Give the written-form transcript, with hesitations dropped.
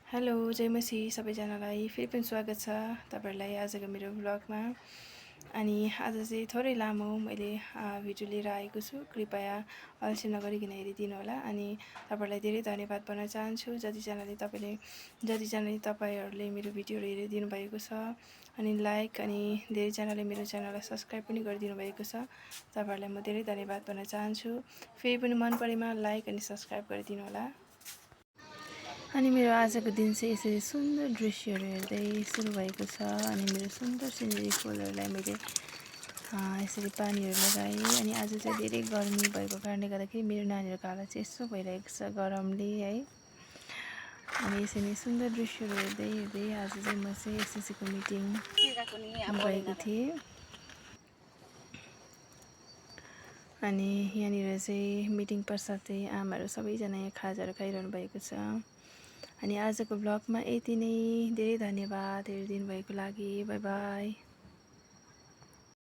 Hello जय मसी सबैजनालाई फेरि पनि स्वागत छ तपाईहरुलाई आजको मेरो ब्लगमा। अनि आज चाहिँ थोरै लामो मैले भिडियो लिएर आएको छु। कृपया अल्छी नगरिकन हेरिदिनु होला। अनि तपाईहरुलाई धेरै धन्यवाद भन्न चाहन्छु जतिजनाले तपाईहरुले मेरो भिडियोहरु हेरिदिनु भएको छ। अनि लाइक अनि धेरैजनाले मेरो च्यानललाई सब्स्क्राइब पनि गरिदिनु भएको छ। तपाईहरुलाई म धेरै धन्यवाद भन्न चाहन्छु। फेरि पनि मन परेमा लाइक अनि सब्स्क्राइब गरिदिनु होला। अनि मेरो आजको दिन चाहिँ यसरी सुन्दर दृश्यहरू हेर्दै सुरु भएको छ। अनि मेरो सुन्दर सिनेरी फुलहरूलाई मैले यसरी पानीहरू लगाएँ। अनि आज चाहिँ धेरै गर्मी भएको कारणले गर्दाखेरि मेरो नानीहरूको हालत चाहिँ यसो भइरहेको छ गरमले है। अनि यसरी सुन्दर दृश्यहरू हेर्दै हेर्दै आज चाहिँ म चाहिँ एसएससीको मिटिङ गएको थिएँ। अनि यहाँनिर चाहिँ मिटिङ पश्चात चाहिँ आमाहरू सबैजना यहाँ खाजाहरू खाइरहनु भएको छ। अनि आजको ब्लगमा यति नै। धेरै धन्यवाद हेरिदिनु भएको लागि। By by.